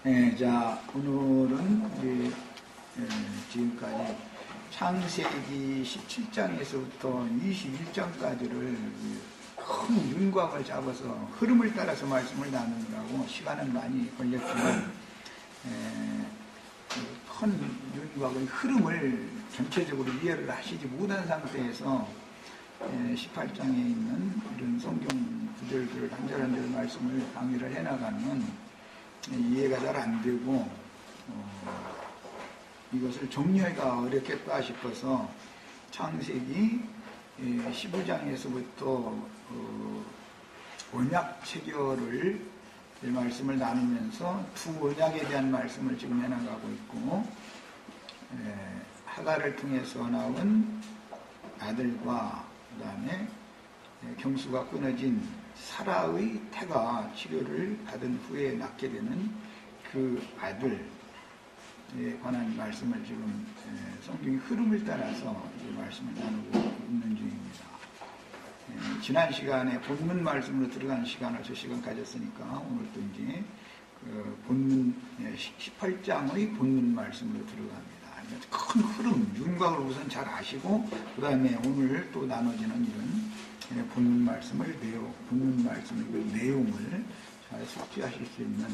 자, 오늘은 이제, 지금까지 창세기 17장에서부터 21장까지를 큰 윤곽을 잡아서 흐름을 따라서 말씀을 나누느라고 시간은 많이 걸렸지만, 큰 윤곽의 흐름을 전체적으로 이해를 하시지 못한 상태에서 18장에 있는 이런 성경 구절들을 한 절 한 절 말씀을 강의를 해나가는 이해가 잘 안 되고 이것을 정리하기가 어렵겠다 싶어서 창세기 15장에서부터 언약 체결을 말씀을 나누면서 두 언약에 대한 말씀을 지금 해나가고 있고, 하갈을 통해서 나온 아들과 그 다음에 경수가 끊어진 사라의 태가 치료를 받은 후에 낳게 되는 그 아들에 관한 말씀을 지금 성경의 흐름을 따라서 이 말씀을 나누고 있는 중입니다. 지난 시간에 본문 말씀으로 들어가는 시간을 저 시간 가졌으니까 오늘도 이제 본문 18장의 본문 말씀으로 들어갑니다. 큰 흐름, 윤곽을 우선 잘 아시고 그 다음에 오늘 또 나눠지는 이런 본문 말씀을 본문 말씀의 그 내용을 잘 숙지하실 수 있는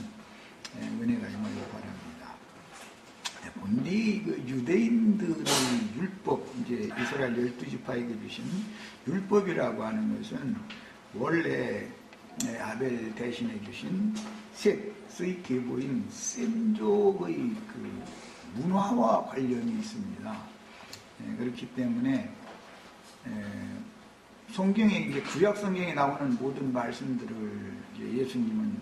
은혜가 임하길 바랍니다. 본디 그 유대인들의 율법, 이제 이스라엘 12지파에게 주신 율법이라고 하는 것은 원래 아벨 대신해 주신 셋의 계보인 셈족의 그 문화와 관련이 있습니다. 그렇기 때문에 성경에 이제 구약 성경에 나오는 모든 말씀들을 이제 예수님은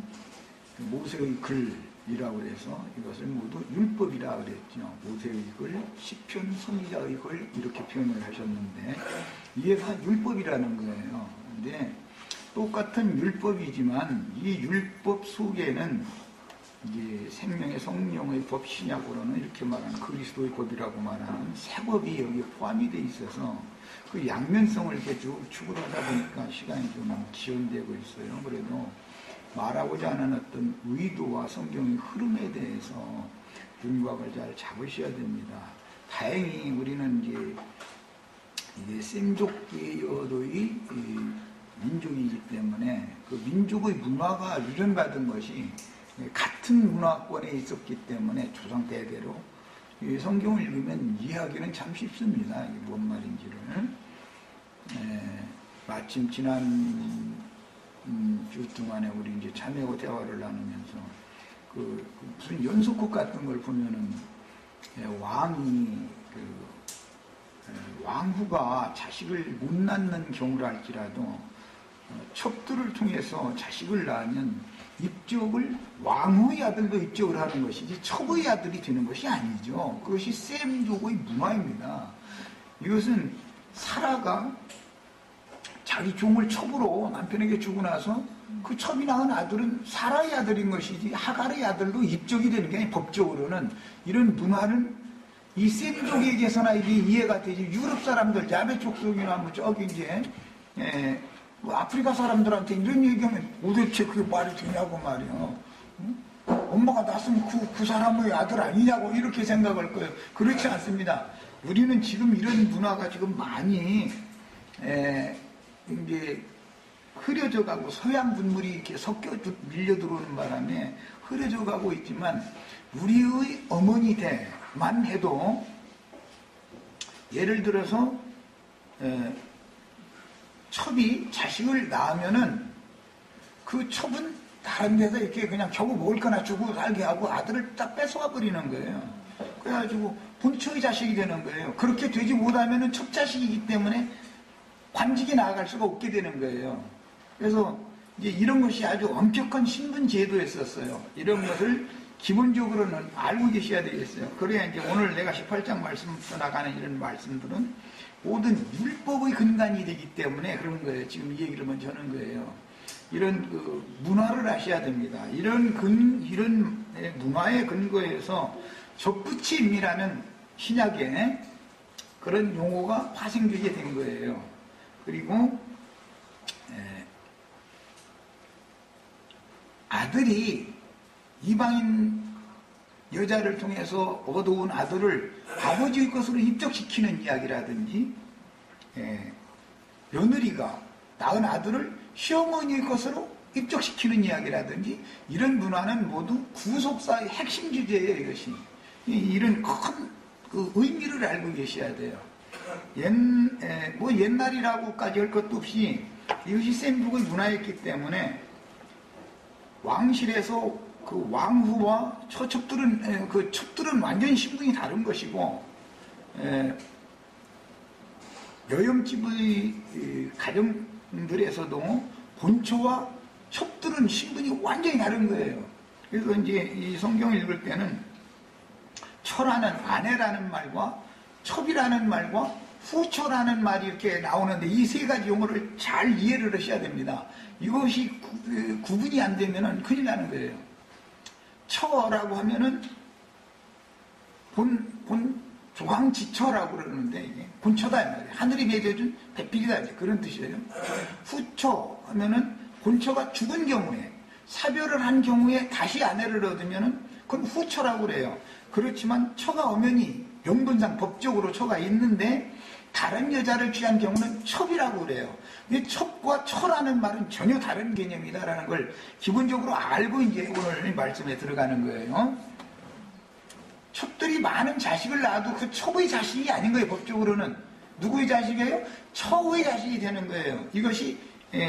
모세의 글이라고 해서 이것을 모두 율법이라 그랬죠. 모세의 글, 시편 선지자의 글 이렇게 표현을 하셨는데 이게 다 율법이라는 거예요. 근데 똑같은 율법이지만 이 율법 속에는 이제 생명의 성령의 법 신약으로는 이렇게 말하는 그리스도의 법이라고 말하는 새 법이 여기에 포함이 돼 있어서 그 양면성을 이렇게 쭉 추구하다 보니까 시간이 좀 지연되고 있어요. 그래도 말하고자 하는 어떤 의도와 성경의 흐름에 대해서 윤곽을 잘 잡으셔야 됩니다. 다행히 우리는 이게 셈족계열의 민족이기 때문에 그 민족의 문화가 유전받은 것이 같은 문화권에 있었기 때문에 조상 대대로 성경을 읽으면 이해하기는 참 쉽습니다. 이게 뭔 말인지를. 마침 지난 주 동안에 우리 이제 자매하고 대화를 나누면서 무슨 연속극 같은 걸 보면은 왕후가 자식을 못 낳는 경우를 할지라도 첩들을 통해서 자식을 낳으면 입적을 왕후의 아들도 입적을 하는 것이지 첩의 아들이 되는 것이 아니죠. 그것이 셈족의 문화입니다. 이것은 사라가 자기 종을 첩으로 남편에게 주고 나서 그 첩이 낳은 아들은 사라의 아들인 것이지 하갈의 아들도 입적이 되는 게 아니라 법적으로는 이런 문화는 이 셈족에게서나 이게 이해가 되지. 유럽 사람들 야베 족속이나 뭐 저기 이제 뭐 아프리카 사람들한테 이런 얘기하면 도대체 그게 말이 되냐고 말이요. 응? 엄마가 낳았으면 그 사람의 아들 아니냐고 이렇게 생각할 거예요. 그렇지 않습니다. 우리는 지금 이런 문화가 지금 많이 이제 흐려져 가고 서양 분물이 이렇게 섞여 밀려 들어오는 바람에 흐려져 가고 있지만 우리의 어머니 때만 해도 예를 들어서 첩이 자식을 낳으면은 그 첩은 다른 데서 이렇게 그냥 겨우 먹을 거나 주고 살게 하고 아들을 딱 뺏어가 버리는 거예요. 그래가지고 본처의 자식이 되는 거예요. 그렇게 되지 못하면은 첩 자식이기 때문에 관직에 나아갈 수가 없게 되는 거예요. 그래서 이제 이런 것이 아주 엄격한 신분 제도였었어요. 이런 것을 기본적으로는 알고 계셔야 되겠어요. 그래야 이제 오늘 내가 18장 말씀부터 나가는 이런 말씀들은 모든 율법의 근간이 되기 때문에 그런 거예요. 지금 이 얘기를 먼저 하는 거예요. 이런 그 문화를 아셔야 됩니다. 이런 문화의 근거에서 접붙임이라는 신약에 그런 용어가 파생되게 된 거예요. 그리고 아들이 이방인 여자를 통해서 얻어온 아들을 아버지의 것으로 입적시키는 이야기라든지, 며느리가 낳은 아들을 시어머니의 것으로 입적시키는 이야기라든지, 이런 문화는 모두 구속사의 핵심 주제예요. 이것이 이런 큰 그 의미를 알고 계셔야 돼요. 옛날이라고까지 할 것도 없이 이것이 셈족의 문화였기 때문에 왕실에서 그 왕후와 처첩들은 그 첩들은 완전히 신분이 다른 것이고, 여염집의 가정들에서도 본처와 첩들은 신분이 완전히 다른 거예요. 그래서 이제 이 성경을 읽을 때는 처라는 아내라는 말과 첩이라는 말과 후처라는 말이 이렇게 나오는데, 이 세 가지 용어를 잘 이해를 하셔야 됩니다. 이것이 구분이 안 되면은 큰일 나는 거예요. 처라고 하면은 본 조강지처라고 그러는데, 이게 본처다 이 말이에요. 하늘이 맺어준 배필이다, 이제 그런 뜻이에요. 후처 하면은 본처가 죽은 경우에, 사별을 한 경우에 다시 아내를 얻으면은 그건 후처라고 그래요. 그렇지만 처가 엄연히 명분상 법적으로 처가 있는데 다른 여자를 취한 경우는 첩이라고 그래요. 근데 첩과 처라는 말은 전혀 다른 개념이다라는 걸 기본적으로 알고 이제 오늘 말씀에 들어가는 거예요. 첩들이 많은 자식을 낳아도 그 첩의 자식이 아닌 거예요. 법적으로는 누구의 자식이에요? 처의 자식이 되는 거예요. 이것이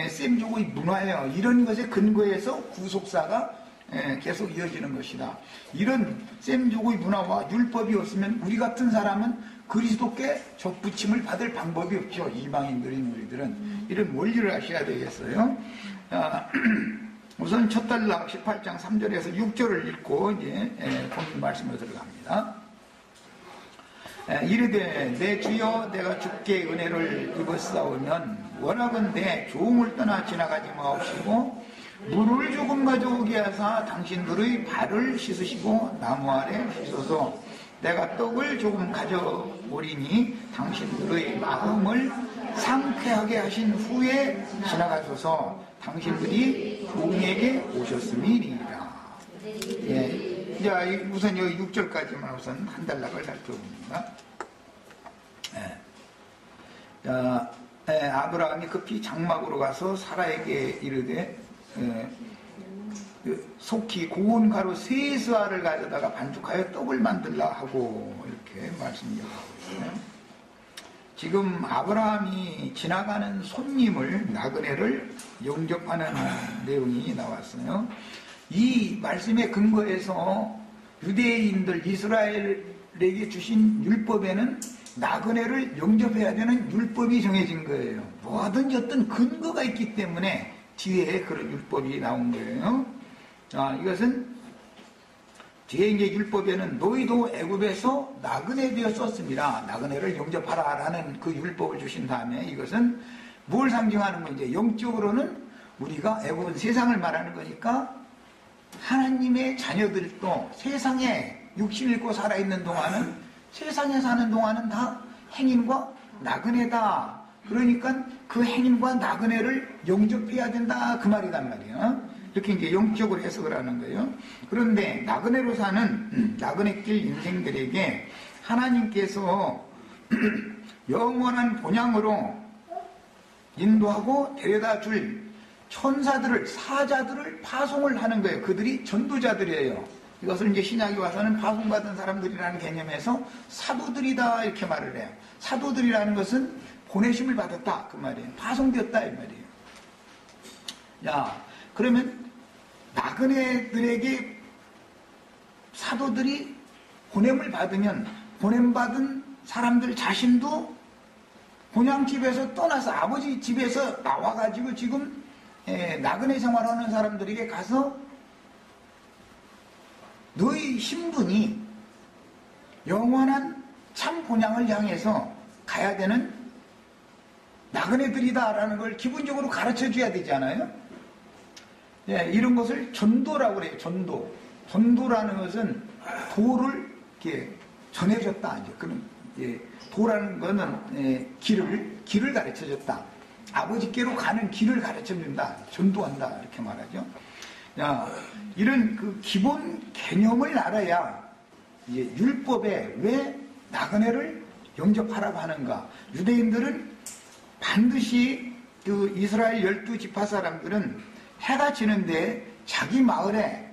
셈족의 문화예요. 이런 것에 근거해서 구속사가 계속 이어지는 것이다. 이런 셈족의 문화와 율법이 없으면 우리 같은 사람은 그리스도께 접붙임을 받을 방법이 없죠. 이방인들인 우리들은 이런 원리를 아셔야 되겠어요. 우선 첫 단락 18장 3절에서 6절을 읽고 이제 본문 말씀으로 들어갑니다. 이르되 내 주여 내가 주께 은혜를 입었사오면 원하건대 조음을 떠나 지나가지 마옵시고 물을 조금 가져오게 하사 당신들의 발을 씻으시고 나무 아래 씻어서 내가 떡을 조금 가져오리니 당신들의 마음을 상쾌하게 하신 후에 지나가셔서 당신들이 종에게 오셨음이니이다. 예. 자, 우선 여기 6절까지만 우선 한 단락을 살펴봅니다. 자, 아브라함이 급히 장막으로 가서 사라에게 이르되 속히 고운 가루 3스와를 가져다가 반죽하여 떡을 만들라 하고 이렇게 말씀하고 있어요. 지금 아브라함이 지나가는 손님을, 나그네를 영접하는 내용이 나왔어요. 이 말씀에 근거해서 유대인들 이스라엘에게 주신 율법에는 나그네를 영접해야 되는 율법이 정해진 거예요. 뭐든지 어떤 근거가 있기 때문에 뒤에 그런 율법이 나온 거예요. 이것은 뒤에 이제 율법에는 너희도 애굽에서 나그네 되었었습니다. 나그네를 영접하라라는 그 율법을 주신 다음에 이것은 뭘 상징하는 건지, 영적으로는 우리가 애굽은 세상을 말하는 거니까 하나님의 자녀들도 세상에 육신 잃고 살아있는 동안은, 세상에 사는 동안은 다 행인과 나그네다. 그러니까 그 행인과 나그네를 영접해야 된다, 그 말이란 말이에요. 이렇게 이제 영적으로 해석을 하는 거예요. 그런데 나그네로 사는 나그네길 인생들에게 하나님께서 영원한 본향으로 인도하고 데려다 줄 천사들을, 사자들을 파송을 하는 거예요. 그들이 전도자들이에요. 이것을 이제 신약에 와서는 파송받은 사람들이라는 개념에서 사도들이다 이렇게 말을 해요. 사도들이라는 것은 보내심을 받았다 그 말이에요. 파송되었다 이 말이에요. 야, 그러면 나그네들에게 사도들이 보냄을 받으면 보냄받은 사람들 자신도 본향집에서 떠나서 아버지 집에서 나와가지고 지금 나그네 생활하는 사람들에게 가서 너희 신분이 영원한 참 본향을 향해서 가야 되는 나그네들이다라는 걸 기본적으로 가르쳐 줘야 되잖아요. 예, 이런 것을 전도라고 그래요. 전도. 전도라는 것은 도를 이렇게 전해줬다. 이제 그런 도라는 것은 길을 가르쳐 줬다. 아버지께로 가는 길을 가르쳐 준다. 전도한다. 이렇게 말하죠. 야, 이런 그 기본 개념을 알아야 이제 율법에 왜 나그네를 영접하라고 하는가? 유대인들은 반드시 그 이스라엘 12지파 사람들은 해가 지는데 자기 마을에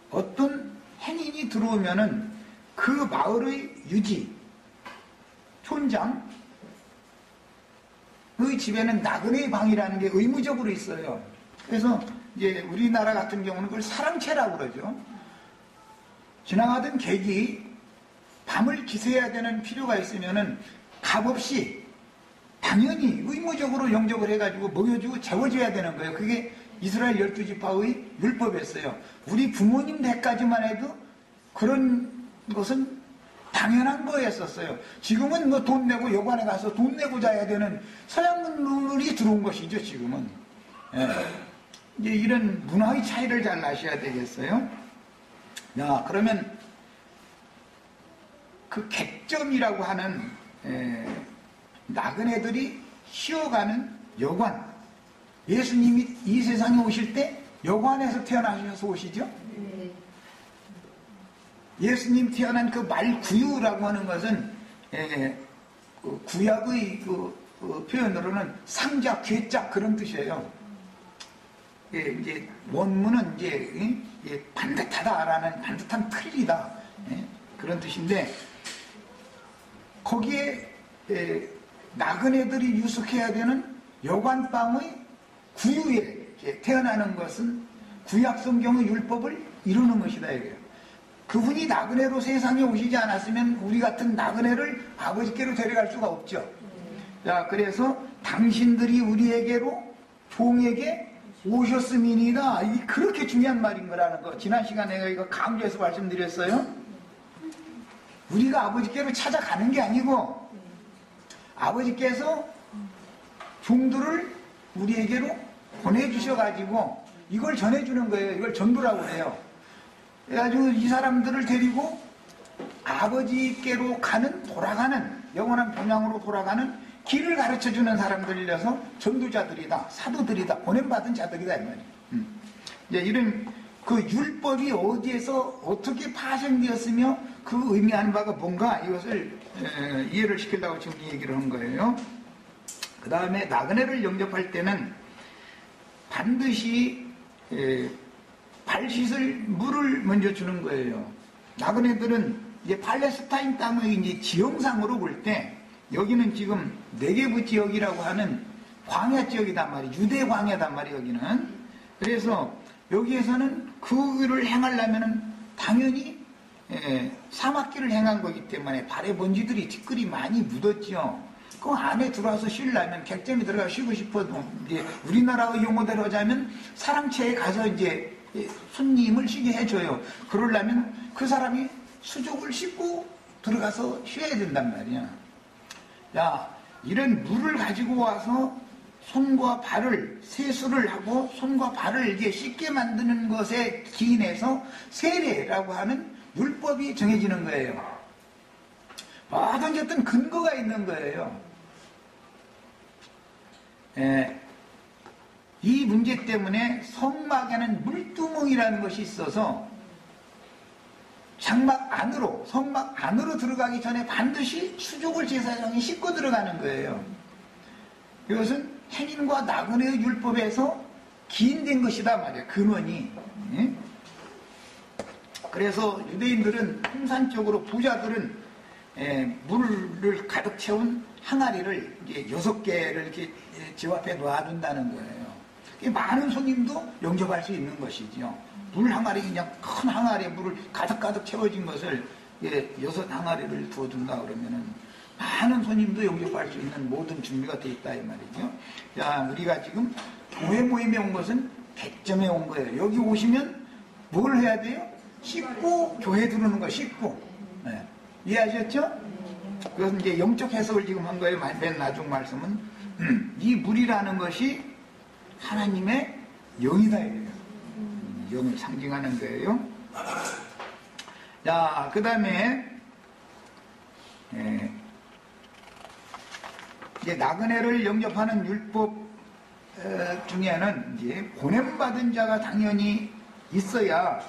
어떤 행인이 들어오면은 그 마을의 유지, 촌장, 그 집에는 나그네의 방이라는 게 의무적으로 있어요. 그래서 이제 우리나라 같은 경우는 그걸 사랑채라고 그러죠. 지나가던 객이 밤을 기세해야 되는 필요가 있으면은 값없이 당연히 의무적으로 영접을 해가지고 먹여주고 재워줘야 되는 거예요. 그게 이스라엘 12지파의 율법이었어요. 우리 부모님 때까지만 해도 그런 것은 당연한 거였었어요. 지금은 뭐 돈 내고 여관에 가서 돈 내고 자야 되는 서양 룰이 들어온 것이죠, 지금은. 예. 이제 이런 문화의 차이를 잘 아셔야 되겠어요. 야, 그러면 그 객점이라고 하는 나그네들이 쉬어가는 여관, 예수님이 이 세상에 오실 때 여관에서 태어나셔서 오시죠? 예수님 태어난 그 말구유라고 하는 것은 그 구약의 그 표현으로는 상자, 괴짝 그런 뜻이에요. 이제 원문은 이제 반듯하다라는 반듯한 틀이다 그런 뜻인데 거기에 나그네들이 유숙해야 되는 여관방의 구유에 태어나는 것은 구약 성경의 율법을 이루는 것이다 이거예요. 그분이 나그네로 세상에 오시지 않았으면 우리 같은 나그네를 아버지께로 데려갈 수가 없죠. 자, 그래서 당신들이 우리에게로 종에게 오셨음이니이다. 이게 그렇게 중요한 말인 거라는 거. 지난 시간에 내가 이거 강조해서 말씀드렸어요. 우리가 아버지께로 찾아가는 게 아니고 아버지께서 종들을 우리에게로 보내주셔가지고 이걸 전해주는 거예요. 이걸 전도라고 해요. 그래가지고 이 사람들을 데리고 아버지께로 돌아가는 영원한 본향으로 돌아가는 길을 가르쳐주는 사람들이라서 전도자들이다, 사도들이다, 보냄받은 자들이다 이 말이에요. 이제 이런 그 율법이 어디에서 어떻게 파생되었으며 그 의미하는 바가 뭔가 이것을 이해를 시키려고 지금 이 얘기를 한 거예요. 그 다음에 나그네를 영접할 때는 반드시 발 씻을 물을 먼저 주는 거예요. 나그네들은 이제 팔레스타인 땅의 이제 지형상으로 볼 때 여기는 지금 네게브 지역이라고 하는 광야 지역이단 말이에요. 유대 광야단 말이에요, 여기는. 그래서 여기에서는 그 일을 행하려면은 당연히 사막길을 행한 거기 때문에 발에 먼지들이 티끌이 많이 묻었죠. 그 안에 들어와서 쉬려면 객점에 들어가 쉬고 싶어도 이제 우리나라의 용어대로 하자면 사랑채에 가서 이제 손님을 쉬게 해줘요. 그러려면 그 사람이 수족을 씻고 들어가서 쉬어야 된단 말이야. 야, 이런 물을 가지고 와서 손과 발을 세수를 하고 손과 발을 이게 씻게 만드는 것에 기인해서 세례라고 하는 율법이 정해지는 거예요. 뭐든지 어떤 근거가 있는 거예요. 이 문제 때문에 성막에는 물두멍이라는 것이 있어서 장막 안으로, 성막 안으로 들어가기 전에 반드시 수족을 제사장이 씻고 들어가는 거예요. 이것은 행인과 나그네의 율법에서 기인된 것이다 말이에요. 근원이. 그래서 유대인들은 통산적으로 부자들은 물을 가득 채운 항아리를 이제 6개를 이렇게 집 앞에 놔둔다는 거예요. 많은 손님도 영접할 수 있는 것이죠. 물 항아리, 그냥 큰 항아리에 물을 가득가득 채워진 것을 6항아리를 두어둔다 그러면은 많은 손님도 영접할 수 있는 모든 준비가 되어 있다 이 말이죠. 자, 우리가 지금 교회 모임에 온 것은 객점에 온 거예요. 여기 오시면 뭘 해야 돼요? 씻고 교회 들어오는 거 씻고. 네. 이해하셨죠? 그것은 이제 영적 해석을 지금 한 거예요. 맨 나중 말씀은 이 물이라는 것이 하나님의 영이다 이래요. 영을 상징하는 거예요. 자, 그 다음에 이제 나그네를 영접하는 율법 중에는 이제 보냄받은 자가 당연히 있어야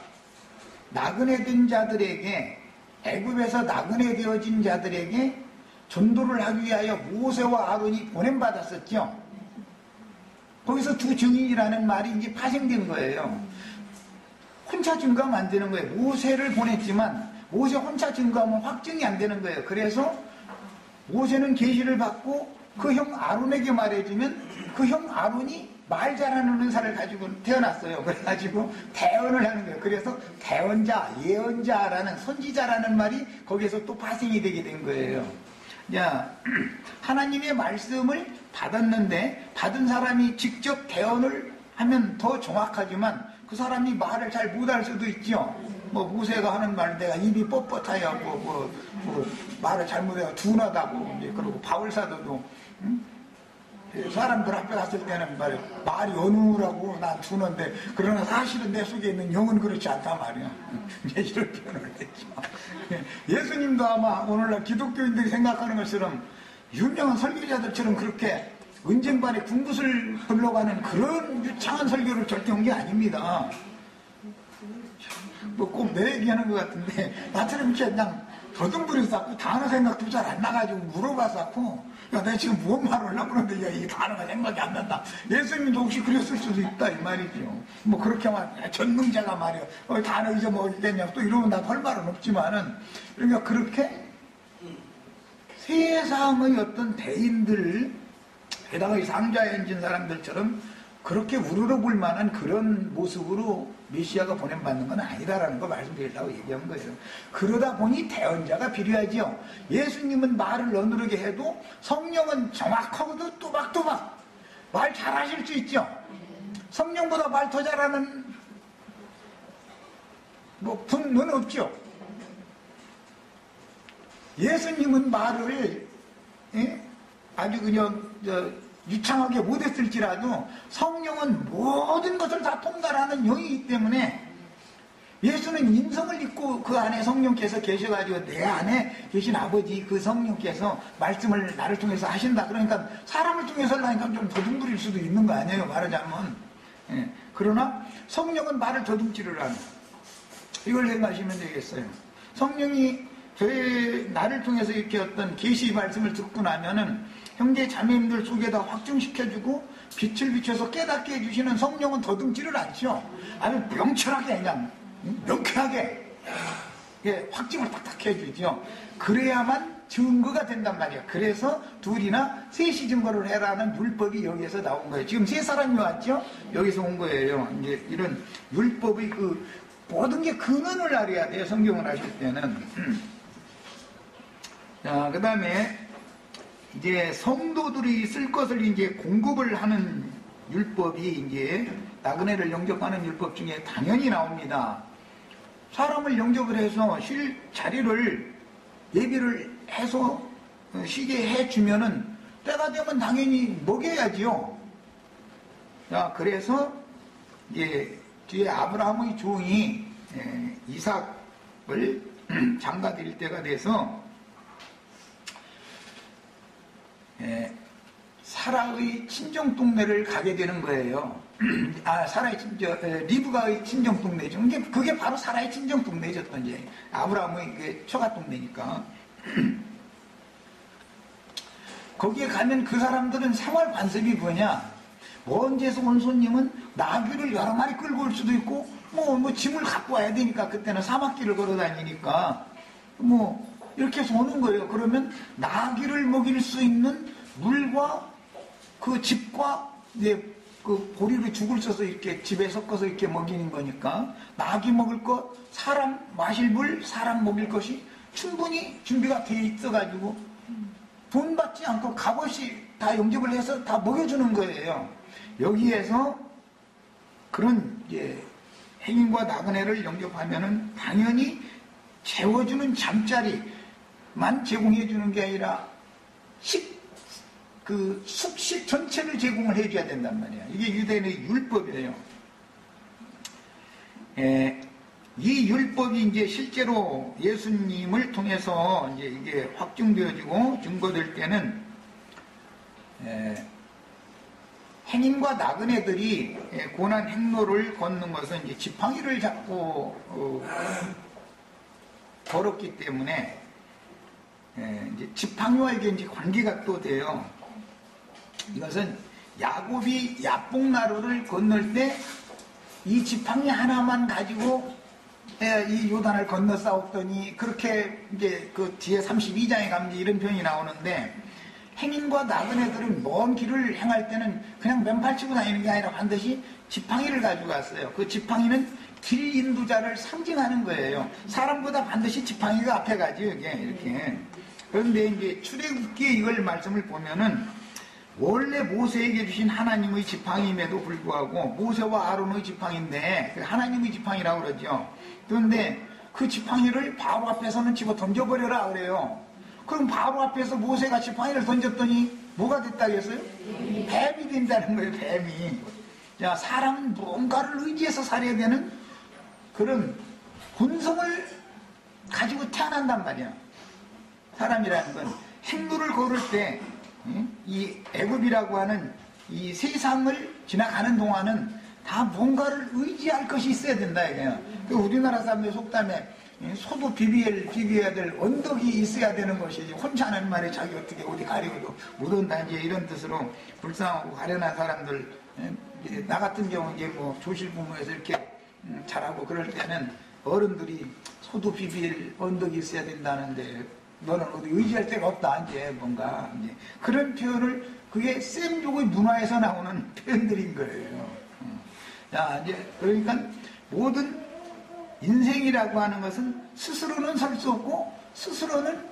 나그네 된 자들에게 애굽에서 나그네 되어진 자들에게 전도를 하기 위하여 모세와 아론이 보냄받았었죠. 거기서 두 증인이라는 말이 이제 파생된 거예요. 혼자 증거하면 안 되는 거예요. 모세를 보냈지만 모세 혼자 증거하면 확증이 안 되는 거예요. 그래서 모세는 계시를 받고 그 형 아론에게 말해주면 그 형 아론이 말 잘하는 의사를 가지고 태어났어요. 그래가지고 대언을 하는 거예요. 그래서 대언자, 예언자라는 선지자라는 말이 거기에서 또 파생이 되게 된 거예요. 야, 하나님의 말씀을 받았는데 받은 사람이 직접 대언을 하면 더 정확하지만 그 사람이 말을 잘 못할 수도 있죠. 뭐 모세가 하는 말 내가 입이 뻣뻣하여 말을 잘못해서 둔하다고 그리고 바울사도도 사람들 앞에 갔을 때는 말이 어눌하고 난 둔한데 그러나 사실은 내 속에 있는 영은 그렇지 않단 말이야. 이제 이런 표현을 했죠. 예수님도 아마 오늘날 기독교인들이 생각하는 것처럼 유명한 설교자들처럼 그렇게 은쟁반에 군붓을 흘러가는 그런 유창한 설교를 절대 한 게 아닙니다. 뭐 꼭 내 얘기하는 것 같은데 나처럼 이렇게 그냥 더듬부려 쌓고 단어 생각도 잘 안 나가지고 물어봐서 야, 내가 지금 무슨 말을 하려고 그러는데, 야, 이 단어가 생각이 안 난다. 예수님도 혹시 그랬을 수도 있다, 이 말이죠. 뭐, 그렇게 말, 전능자가 말이야. 단어 잊어먹었겠냐, 또 이러면 나 할 말은 없지만은, 그러니까 그렇게 세상의 어떤 대인들, 게다가 이 상자에 앉은 사람들처럼 그렇게 우러러 볼 만한 그런 모습으로 메시아가 보냄받는 건 아니다라는 거 말씀드리려고 얘기한 거예요. 그러다 보니 대언자가 필요하지요. 예수님은 말을 어누르게 해도 성령은 정확하고도 또박또박 말 잘하실 수 있죠. 성령보다 말 더 잘하는 분은 없죠. 예수님은 말을 아주 그냥 유창하게 못했을지라도 성령은 모든 것을 다 통달하는 영이기 때문에 예수는 인성을 입고 그 안에 성령께서 계셔가지고 내 안에 계신 아버지 그 성령께서 말씀을 나를 통해서 하신다. 그러니까 사람을 통해서 하니까 좀 더듬부릴 수도 있는 거 아니에요, 말하자면. 그러나 성령은 말을 더듬지를 않아. 이걸 생각하시면 되겠어요. 성령이 나를 통해서 이렇게 어떤 계시 말씀을 듣고 나면은 형제 자매님들 속에다 확증시켜주고 빛을 비춰서 깨닫게 해주시는 성령은 더듬지를 않죠. 아주 명철하게 그냥 명쾌하게 확증을 딱딱 해주죠. 그래야만 증거가 된단 말이야. 그래서 둘이나 셋이 증거를 해라는 율법이 여기에서 나온 거예요. 지금 세 사람이 왔죠? 여기서 온 거예요. 이제 이런 율법의 그 모든 게 근원을 알아야 돼요. 성경을 하실 때는. 자, 그 다음에 이제 성도들이 쓸 것을 이제 공급을 하는 율법이 이제 나그네를 영접하는 율법 중에 당연히 나옵니다. 사람을 영접을 해서 쉴 자리를 예비를 해서 쉬게 해주면은 때가 되면 당연히 먹여야지요. 자, 그래서 이제 뒤에 아브라함의 종이 이삭을 장가드릴 때가 돼서 사라의 친정 동네를 가게 되는 거예요. 사라의 리브가의 친정 동네죠. 그게 바로 사라의 친정 동네였던 이제 아브라함의 처가 동네니까. 거기에 가면 그 사람들은 생활 관습이 뭐냐? 먼 데서 온 손님은 나귀를 여러 마리 끌고 올 수도 있고, 뭐 짐을 갖고 와야 되니까 그때는 사막길을 걸어 다니니까 이렇게 해서 오는 거예요. 그러면 나귀를 먹일 수 있는 물과 그 집과 이제 그 보리로 죽을 써서 이렇게 집에 섞어서 이렇게 먹이는 거니까 나귀 먹을 것, 사람 마실 물, 사람 먹일 것이 충분히 준비가 돼 있어가지고 돈 받지 않고 값없이 다 영접을 해서 다 먹여주는 거예요. 여기에서 그런 이제 행인과 나그네를 영접하면은 당연히 재워주는 잠자리만 제공해주는 게 아니라 숙식 전체를 제공을 해줘야 된단 말이야. 이게 유대인의 율법이에요. 이 율법이 이제 실제로 예수님을 통해서 이제 이게 확증되어지고 증거될 때는 행인과 나그네들이 고난 행로를 걷는 것은 이제 지팡이를 잡고 벌었기 때문에 이제 지팡이와 이게 이제 관계가 또 돼요. 이것은 야곱이 야복나루를 건널 때 이 지팡이 하나만 가지고 이 요단을 건너 싸웠더니, 그렇게 이제 그 뒤에 32장에 가면 이런 표현이 나오는데, 행인과 나그네들은 먼 길을 행할 때는 그냥 맨팔 치고 다니는 게 아니라 반드시 지팡이를 가지고 갔어요. 그 지팡이는 길 인도자를 상징하는 거예요. 사람보다 반드시 지팡이가 앞에 가죠, 이게 이렇게. 그런데 이제 출애굽기에 이걸 말씀을 보면은, 원래 모세에게 주신 하나님의 지팡이임에도 불구하고 모세와 아론의 지팡이인데 하나님의 지팡이라고 그러죠. 그런데 그 지팡이를 바로 앞에서는 집어 던져버려라 그래요. 그럼 바로 앞에서 모세가 지팡이를 던졌더니 뭐가 됐다 그랬어요? 뱀이 된다는 거예요. 뱀이. 자, 사람은 뭔가를 의지해서 살아야 되는 그런 본성을 가지고 태어난단 말이야. 사람이라는 건 행로를 걸을 때 이 애굽이라고 하는 이 세상을 지나가는 동안은 다 뭔가를 의지할 것이 있어야 된다 이거예요. 그 우리나라 사람들 속담에 소도 비벼야 될 언덕이 있어야 되는 것이지, 혼자 하는 말에 자기 어떻게 어디 가려도 못 온다 이제 이런 뜻으로 불쌍하고 가련한 사람들, 나 같은 경우 이제 뭐 조실부모에서 이렇게 잘하고 그럴 때는 어른들이 소도 비빌 언덕이 있어야 된다는데 너는 어디 의지할 데가 없다 이제 뭔가 이제 그런 표현을, 그게 셈족의 문화에서 나오는 표현들인 거예요. 자, 이제 그러니까 모든 인생이라고 하는 것은 스스로는 설 수 없고 스스로는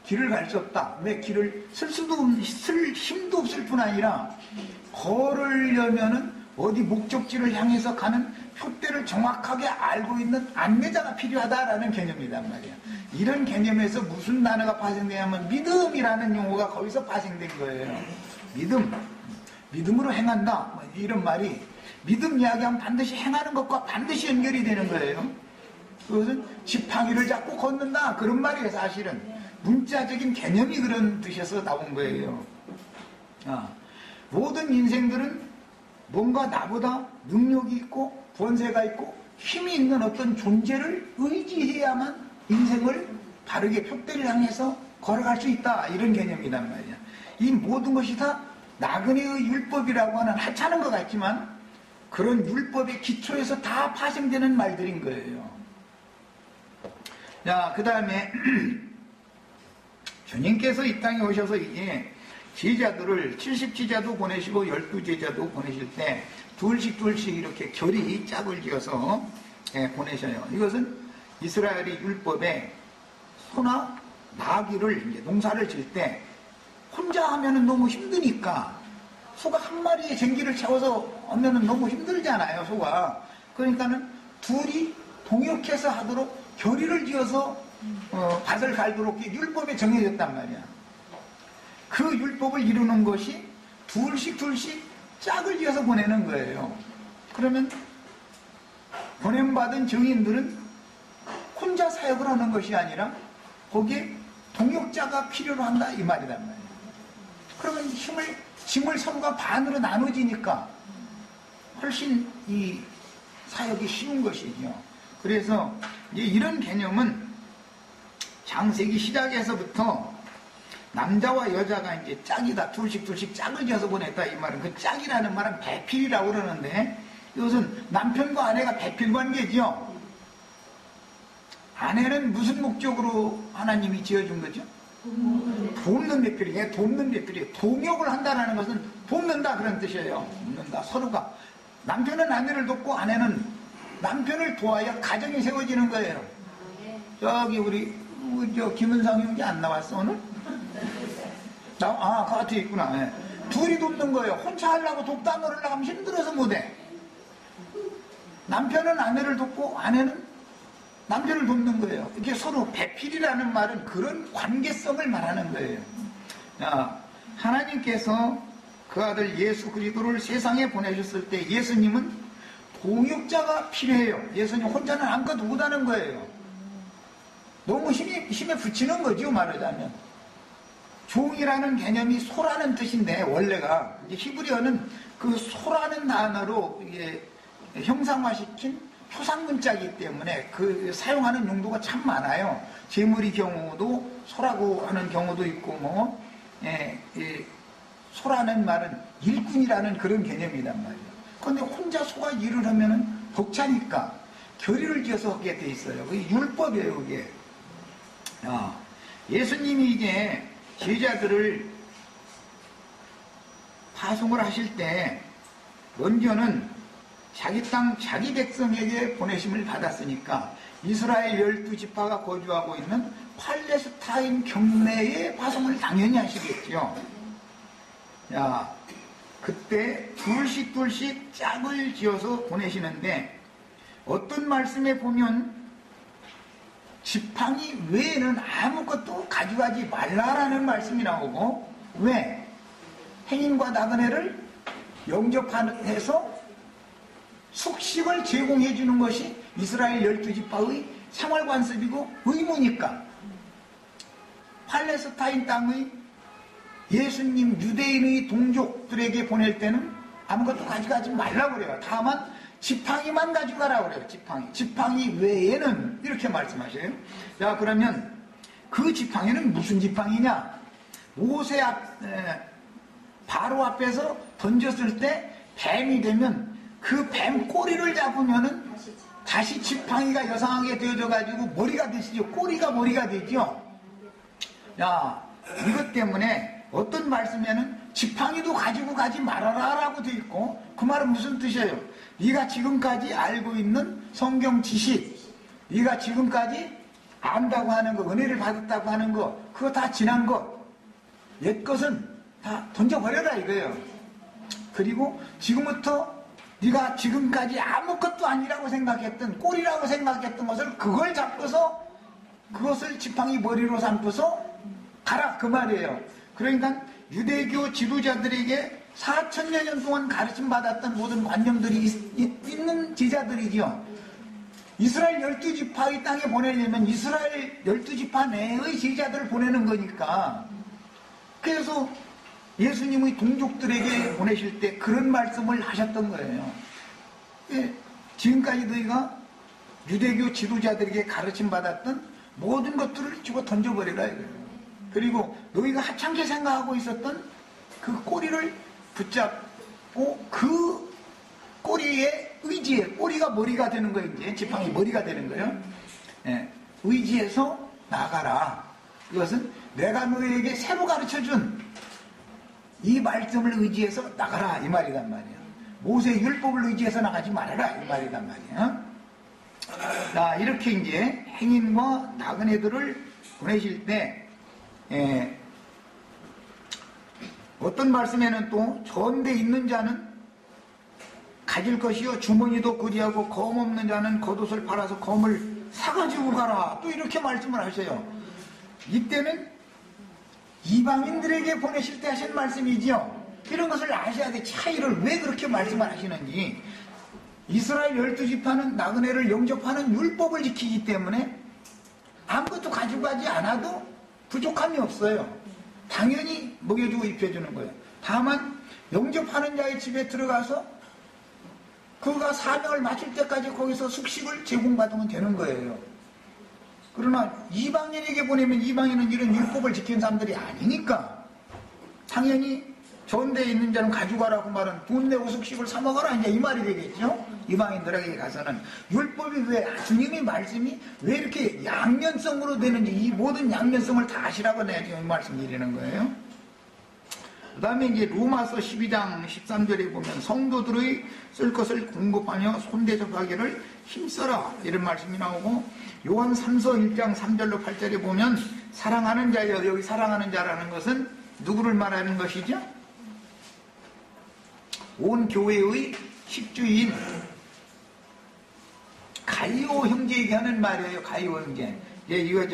길을 갈 수 없다. 왜 길을 쓸 힘도 없을 뿐 아니라 걸으려면은 어디 목적지를 향해서 가는 표대를 정확하게 알고 있는 안내자가 필요하다라는 개념이란 말이야. 이런 개념에서 무슨 단어가 파생되냐면 믿음이라는 용어가 거기서 파생된 거예요. 믿음으로 행한다, 뭐 이런 말이, 믿음 이야기하면 반드시 행하는 것과 반드시 연결이 되는 거예요. 그것은 지팡이를 잡고 걷는다 그런 말이에요. 사실은 문자적인 개념이 그런 뜻에서 나온 거예요. 모든 인생들은 뭔가 나보다 능력이 있고 권세가 있고 힘이 있는 어떤 존재를 의지해야만 인생을 바르게 표대를 향해서 걸어갈 수 있다, 이런 개념이란 말이야. 이 모든 것이 다 나그네의 율법이라고 하는 하찮은 것 같지만 그런 율법의 기초에서 다 파생되는 말들인 거예요. 자, 그 다음에 주님께서 이 땅에 오셔서 이제 제자들을 70제자도 보내시고 12제자도 보내실 때 둘씩 이렇게 결이 짝을 지어서 보내셔요. 이것은 이스라엘의 율법에 소나 나귀를 이제 농사를 질 때 혼자 하면은 너무 힘드니까, 소가 한 마리의 쟁기를 채워서 하면은 너무 힘들잖아요, 소가. 그러니까는 둘이 동역해서 하도록 결의를 지어서 밭을 갈도록 율법에 정해졌단 말이야. 그 율법을 이루는 것이 둘씩 짝을 지어서 보내는 거예요. 그러면 보냄받은 증인들은 혼자 사역을 하는 것이 아니라 거기에 동역자가 필요로 한다 이 말이란 말이에요. 그러면 짐을 서로가 반으로 나눠지니까 훨씬 이 사역이 쉬운 것이죠. 그래서 이제 이런 개념은 창세기 시작에서부터 남자와 여자가 이제 짝이다, 둘씩 짝을 지어서 보냈다 이 말은, 그 짝이라는 말은 배필이라고 그러는데 이것은 남편과 아내가 배필 관계죠. 아내는 무슨 목적으로 하나님이 지어준 거죠? 돕는 배필이에요. 돕는 배필이에요. 동역을 한다는 것은 돕는다 그런 뜻이에요. 돕는다, 서로가. 남편은 아내를 돕고 아내는 남편을 도와야 가정이 세워지는 거예요. 저기 우리 저 김은상 형제 안 나왔어 오늘? 그 앞에 있구나. 네. 둘이 돕는 거예요. 혼자 하려고 돕다 노려고 하면 힘들어서 못해. 남편은 아내를 돕고 아내는 남편을 돕는 거예요. 이게 서로 배필이라는 말은 그런 관계성을 말하는 거예요. 하나님께서 그 아들 예수 그리스도를 세상에 보내셨을 때 예수님은 동역자가 필요해요. 예수님 혼자는 아무것도 못하는 거예요. 너무 힘에 붙이는 거죠, 말하자면. 종이라는 개념이 소라는 뜻인데 원래가 이제 히브리어는 그 소라는 단어로 이게 형상화시킨 초상문자이기 때문에 그 사용하는 용도가 참 많아요. 재물의 경우도 소라고 하는 경우도 있고 뭐 소라는 말은 일꾼이라는 그런 개념이란 말이에요. 그런데 혼자 소가 일을 하면은 벅차니까 결의를 지어서 하게 돼 있어요. 그게 율법이에요, 그게. 예수님이 이제 제자들을 파송을 하실 때 먼저는 자기 땅, 자기 백성에게 보내심을 받았으니까 이스라엘 12지파가 거주하고 있는 팔레스타인 경내에 파송을 당연히 하시겠죠. 그때 둘씩 짝을 지어서 보내시는데 어떤 말씀에 보면 지팡이 외에는 아무것도 가져가지 말라라는 말씀이 나오고, 왜? 행인과 나그네를 영접해서 숙식을 제공해 주는 것이 이스라엘 12지파의 생활관습이고 의무니까 팔레스타인 땅의 예수님 유대인의 동족들에게 보낼 때는 아무것도 가져가지 말라고 그래요. 다만 지팡이만 가져가라고 그래요. 지팡이 외에는 이렇게 말씀하셔요. 자, 그러면 그 지팡이는 무슨 지팡이냐? 모세 바로 앞에서 던졌을 때 뱀이 되면 그 뱀 꼬리를 잡으면은 다시 지팡이가 여상하게 되어져 가지고 머리가 되시죠. 꼬리가 머리가 되죠. 이것 때문에 어떤 말씀에는 지팡이도 가지고 가지 말아라 라고 되어 있고, 그 말은 무슨 뜻이에요? 네가 지금까지 알고 있는 성경 지식, 네가 지금까지 안다고 하는 거, 은혜를 받았다고 하는 거, 그거 다 지난 것, 옛 것은 다 던져버려라 이거예요. 그리고 지금부터 네가 지금까지 아무것도 아니라고 생각했던, 꼴이라고 생각했던 것을 그걸 잡고서 그것을 지팡이 머리로 삼고서 가라, 그 말이에요. 그러니까 유대교 지도자들에게 4,000여 년 동안 가르침 받았던 모든 관념들이 있는 제자들이죠. 이스라엘 12지파의 땅에 보내려면 이스라엘 12지파 내의 제자들을 보내는 거니까, 그래서 예수님의 동족들에게 보내실 때 그런 말씀을 하셨던 거예요. 지금까지 너희가 유대교 지도자들에게 가르침 받았던 모든 것들을 집어 던져버리라 이거예요. 그리고 너희가 하찮게 생각하고 있었던 그 꼬리를 붙잡고 그 꼬리에 의지해, 꼬리가 머리가 되는 거예요. 이제 지팡이 머리가 되는 거예요. 의지해서 나가라. 이것은 내가 너희에게 새로 가르쳐준 이 말씀을 의지해서 나가라 이 말이란 말이에요. 모세의 율법을 의지해서 나가지 말아라 이 말이란 말이에요. 자, 이렇게 이제 행인과 나그네들을 보내실 때 어떤 말씀에는 또 전대 있는 자는 가질 것이요 주머니도 그리하고 검 없는 자는 겉옷을 팔아서 검을 사가지고 가라, 또 이렇게 말씀을 하셔요. 이때는 이방인들에게 보내실 때 하신 말씀이죠. 이런 것을 아셔야 돼. 차이를 왜 그렇게 말씀을 하시는지. 이스라엘 12지파는 나그네를 영접하는 율법을 지키기 때문에 아무것도 가지고 가지 않아도 부족함이 없어요. 당연히 먹여주고 입혀주는 거예요. 다만 영접하는 자의 집에 들어가서 그가 사명을 마칠 때까지 거기서 숙식을 제공받으면 되는 거예요. 그러나 이방인에게 보내면 이방인은 이런 율법을 지키는 사람들이 아니니까 당연히 전대에 있는 자는 가져가라고 말은 돈 내고 숙식을 사 먹어라 이제 이 말이 되겠죠. 이방인들에게 가서는 율법이 왜, 주님의 말씀이 왜 이렇게 양면성으로 되는지 이 모든 양면성을 다 아시라고 내가 지금 이 말씀 드리는 거예요. 그 다음에 이제 로마서 12장 13절에 보면 성도들의 쓸 것을 공급하며 손대접하기를 힘써라 이런 말씀이 나오고, 요한 3서 1장 3절로 8절에 보면 사랑하는 자예요. 여기 사랑하는 자라는 것은 누구를 말하는 것이죠? 온 교회의 식주인 가이오 형제에게 하는 말이에요. 가이오 형제. 이거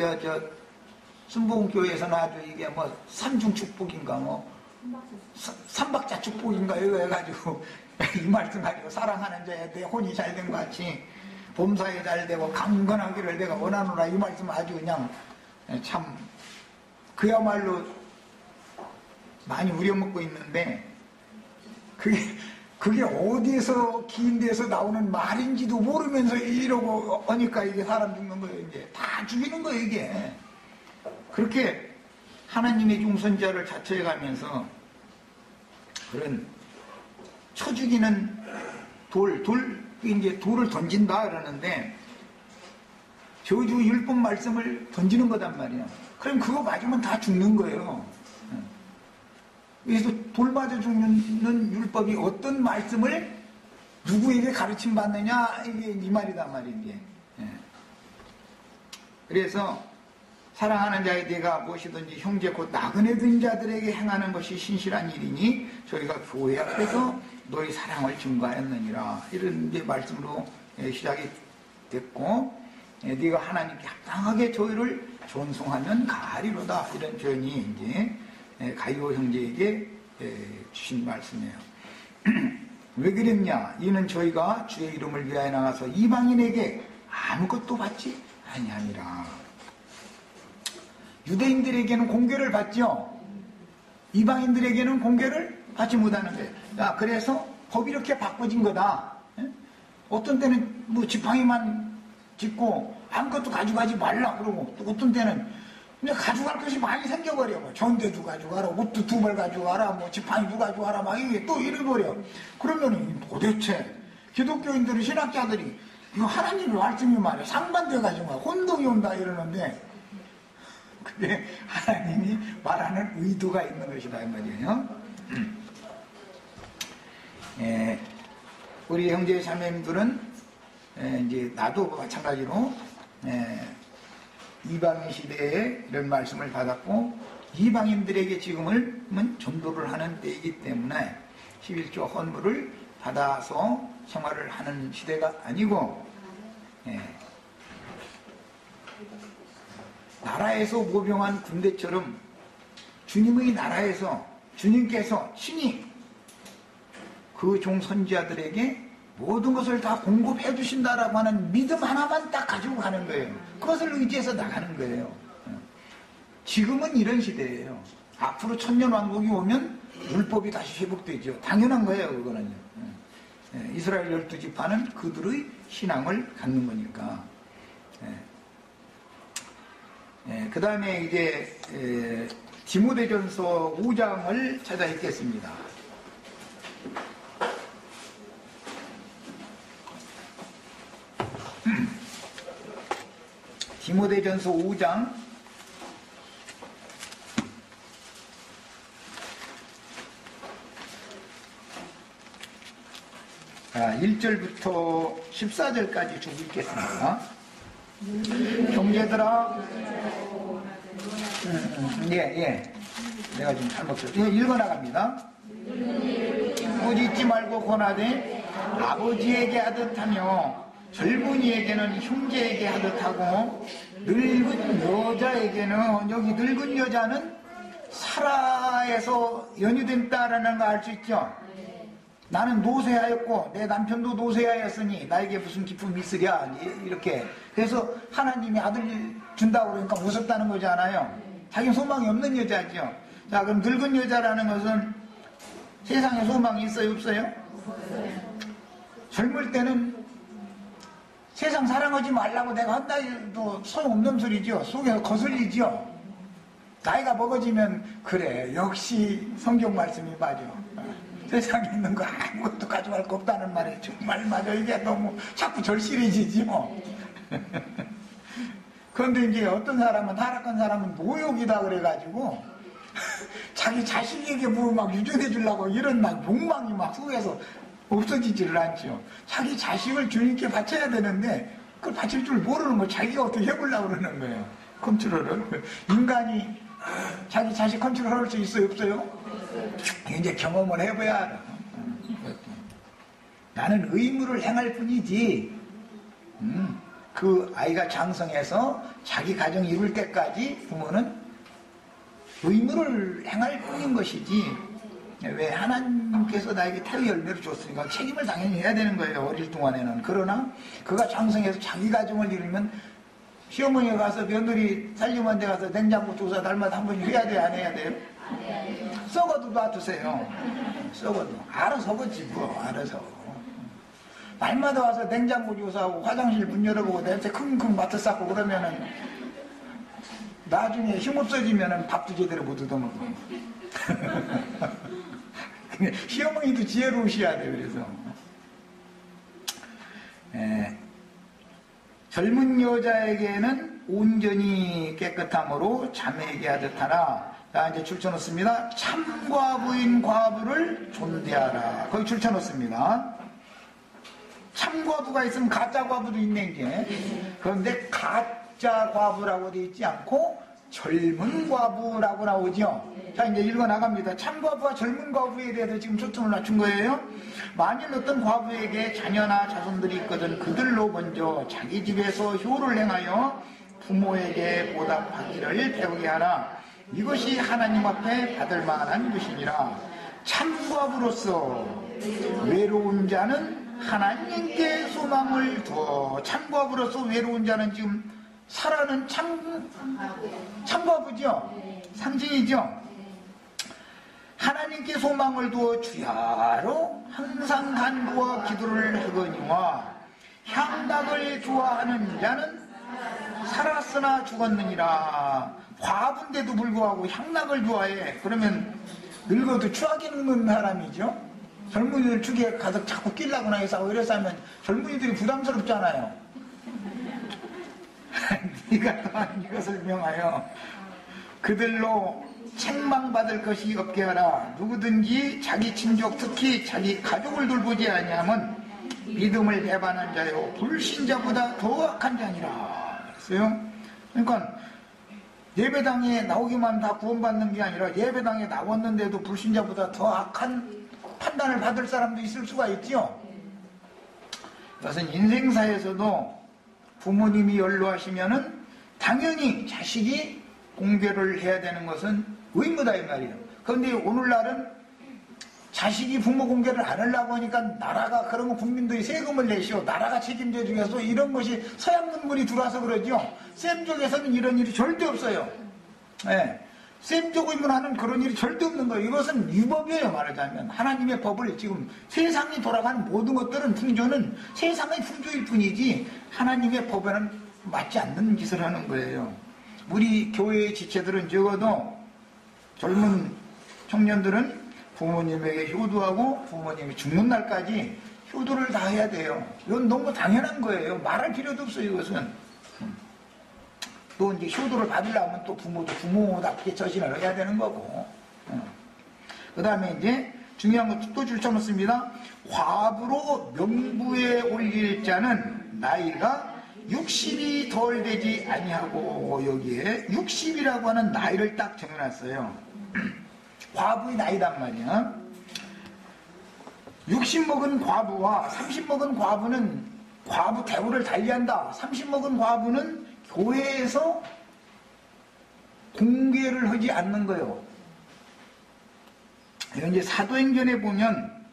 순복음교회에서는 아주 이게 뭐 삼중 축복인가 뭐 삼박자 축복인가 이거 해가지고 이 말씀 가지고 사랑하는 자에 내 혼이 잘된 것 같이 범사에 잘되고 강건하기를 내가 원하노라 이 말씀 아주 그냥 참 그야말로 많이 우려먹고 있는데, 그게 그게 어디에서 긴 데서 나오는 말인지도 모르면서 이러고 하니까 이게 사람 죽는 거예요. 이제 다 죽이는 거예요, 이게. 그렇게 하나님의 중선자를 자처해 가면서 그런 쳐 죽이는 이제 돌을 던진다 그러는데 저주 율법 말씀을 던지는 거단 말이야. 그럼 그거 맞으면 다 죽는 거예요. 그래서 돌 맞아 죽는 율법이 어떤 말씀을 누구에게 가르침 받느냐 이게 이 말이단 말이지. 그래서 사랑하는 자의 내가 무엇이든지 형제 곧 나그네 된 자들에게 행하는 것이 신실한 일이니 저희가 교회 앞에서 너희 사랑을 증거하였느니라. 이런 게 말씀으로 시작이 됐고, 네가 하나님께 합당하게 저희를 존송하면 가하리로다. 이런 표현이 이제 가이오 형제에게 주신 말씀이에요. 왜 그랬냐? 이는 저희가 주의 이름을 위하여 나가서 이방인에게 아무것도 받지 아니하니라. 유대인들에게는 공개를 받죠. 이방인들에게는 공개를 받지 못하는 거예요. 그래서 법이 이렇게 바꿔진 거다. 어떤 때는 뭐 지팡이만 짚고 아무것도 가져가지 말라 그러고, 또 어떤 때는 근데 가져갈 것이 많이 생겨버려. 뭐 전대도 가져가라, 옷도 2벌 가져가라, 뭐 지팡이도 가져가라, 막 이게 또 이래버려. 그러면은 도대체 기독교인들이, 신학자들이 이거 하나님의 말씀이 말이야 상반돼가지고 혼동이 온다 이러는데, 그게 하나님이 말하는 의도가 있는 것이다 이 말이에요. 우리 형제 자매님들은 이제 나도 마찬가지로 이방인 시대에 이런 말씀을 받았고, 이방인들에게 지금은 전도를 하는 때이기 때문에 11조 헌물을 받아서 생활을 하는 시대가 아니고, 나라에서 모병한 군대처럼 주님의 나라에서 주님께서 친히 그 종 선지자들에게 모든 것을 다 공급해 주신다라고 하는 믿음 하나만 딱 가지고 가는 거예요. 그것을 의지해서 나가는 거예요. 지금은 이런 시대예요. 앞으로 천년왕국이 오면 율법이 다시 회복되죠. 당연한 거예요, 그거는요. 이스라엘 12지파는 그들의 신앙을 갖는 거니까. 그 다음에 이제 디모데전서 5장을 찾아 읽겠습니다. 디모데전서 5장 1절부터 14절까지 쭉 읽겠습니다. 형제들아, 내가 지금 잘못 썼어요. 읽어나갑니다. 꾸짖지 말고 권하되 아버지에게 하듯 하며 젊은이에게는 형제에게 하듯 하고, 늙은 여자에게는, 여기 늙은 여자는 사라에서 연유된 딸이라는 거 알 수 있죠? 나는 노쇠하였고 내 남편도 노쇠하였으니 나에게 무슨 기쁨이 있으랴, 이렇게. 그래서 하나님이 아들 준다고 그러니까 무섭다는 거잖아요. 자기 소망이 없는 여자죠. 자, 그럼 늙은 여자라는 것은 세상에 소망이 있어요, 없어요? 젊을 때는 세상 사랑하지 말라고 내가 한다 해도 소용없는 소리죠. 속에서 거슬리죠. 나이가 먹어지면 그래, 역시 성경 말씀이 맞아. 세상에 있는 거 아무것도 가져갈 거 없다는 말이 정말 맞아. 이게 너무 자꾸 절실해지죠. 그런데 이제 어떤 사람은, 타락한 사람은 노욕이다 그래가지고 자기 자식에게 뭐 막 유전해 주려고 이런 막 욕망이 막 속에서 없어지지를 않죠. 자기 자식을 주님께 바쳐야 되는데 그걸 바칠 줄 모르는 거, 자기가 어떻게 해보려고 그러는 거예요. 컨트롤을. 인간이 자기 자식 컨트롤할 수 있어요, 없어요? 이제 경험을 해봐야 알아. 나는 의무를 행할 뿐이지, 그 아이가 장성해서 자기 가정 이룰 때까지 부모는 의무를 행할 뿐인 것이지, 왜 하나님께서 나에게 태의 열매를 줬으니까 책임을 당연히 해야 되는 거예요, 어릴 동안에는. 그러나 그가 장성해서 자기 가정을 이루면 시어머니가 가서 며느리 살림한 데 가서 냉장고 조사 날마다 한 번씩 해야 돼요? 안 해야 돼요? 썩어도 놔두세요. 썩어도. 알아서 그지 뭐. 알아서. 날마다 와서 냉장고 조사하고 화장실 문 열어보고 냄새 킁킁 맡아 쌓고 그러면은 나중에 힘없어지면은 밥도 제대로 못 얻어먹어. 시어머니도 지혜로우셔야 돼요. 그래서 젊은 여자에게는 온전히 깨끗함으로 자매에게 하듯 하나. 자, 이제 줄쳐놓습니다. 참과부인 과부를 존대하라. 거기 줄쳐놓습니다. 참과부가 있으면 가짜 과부도 있네, 이제. 그런데 가짜 과부라고 되어 있지 않고 젊은 과부라고 나오죠. 자, 이제 읽어 나갑니다. 참과부와 젊은 과부에 대해서 지금 초점을 맞춘 거예요. 만일 어떤 과부에게 자녀나 자손들이 있거든 그들로 먼저 자기 집에서 효를 행하여 부모에게 보답하기를 배우게 하라. 이것이 하나님 앞에 받을 만한 것이니라. 참과부로서 외로운 자는 하나님께 소망을 두어. 참과부로서 외로운 자는 지금 사라는 참과부죠. 상징이죠. 하나님께 소망을 두어 주야로 항상 간구와 기도를 하거니와 향락을 좋아하는 자는 살았으나 죽었느니라. 과부인데도 불구하고 향락을 좋아해. 그러면 늙어도 추하게 늙는 사람이죠. 젊은이들 축에 가서 자꾸 끼려고나 해서 이래서 하면 젊은이들이 부담스럽잖아요. 네가 또한 이것을 명하여 그들로 책망받을 것이 없게 하라. 누구든지 자기 친족 특히 자기 가족을 돌보지 아니하면 믿음을 배반한 자요 불신자보다 더 악한 자니라. 그랬어요. 그러니까 예배당에 나오기만 다 구원받는 게 아니라 예배당에 나왔는데도 불신자보다 더 악한 판단을 받을 사람도 있을 수가 있죠. 그것은 인생사에서도 부모님이 연로하시면은 당연히 자식이 공개를 해야 되는 것은 의무다 이 말이에요. 그런데 오늘날은 자식이 부모 공개를 안 하려고 하니까 나라가 그러면 국민들이 세금을 내시오. 나라가 책임져 주겠소. 이런 것이 서양 문물이 들어와서 그러죠. 쌤 쪽에서는 이런 일이 절대 없어요. 네. 쌤 쪽이면 하는 그런 일이 절대 없는 거예요. 이것은 위법이에요. 말하자면 하나님의 법을 지금 세상이 돌아가는 모든 것들은 풍조는 세상의 풍조일 뿐이지 하나님의 법에는 맞지 않는 짓을 하는 거예요. 우리 교회의 지체들은 적어도 젊은 청년들은 부모님에게 효도하고 부모님이 죽는 날까지 효도를 다 해야 돼요. 이건 너무 당연한 거예요. 말할 필요도 없어요. 이것은. 또 이제 효도를 받으려면 또 부모도 부모답게 처신을 해야 되는 거고. 그 다음에 이제 중요한 거 또 줄쳐놓습니다. 과부로 명부에 올릴 자는 나이가 60이 덜 되지 아니하고. 여기에 60이라고 하는 나이를 딱 정해놨어요. 과부의 나이단 말이야. 60 먹은 과부와 30 먹은 과부는 과부 대우를 달리한다. 30 먹은 과부는 교회에서 공개를 하지 않는 거예요. 이제 사도행전에 보면